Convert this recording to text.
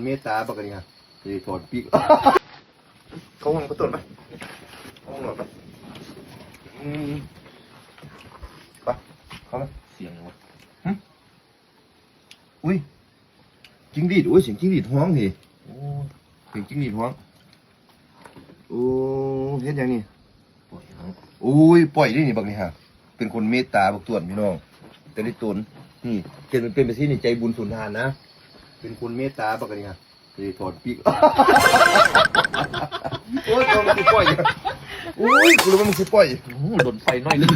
เมตตาบักเนี่ยจะถอดปีกเขาห้องก็ต้นไปห้องหน่อยไปไปเขาไปเสียงวะอุ้ยจิ้งหรีดโอ้ยเสียงจิ้งหรีดห้องทีโอ้เสียงจิ้งหรีดห้องโอ้เฮ็ดยังนี่ปล่อยโอ้ยปล่อยได้นี่บักนี่ฮะเป็นคนเมตตาบักต่วนพี่น้องแต่ได้ตนนี่เกิดมันเป็นไปที่นี่ใจบุญสุนทานนะเป็นคนเมตตาบักนี่ฮะจะถอดปีกโอ้ยมันสิปล่อยโอ้ยกูรู้ว่ามันสิปล่อย โดนไฟน้อยนึง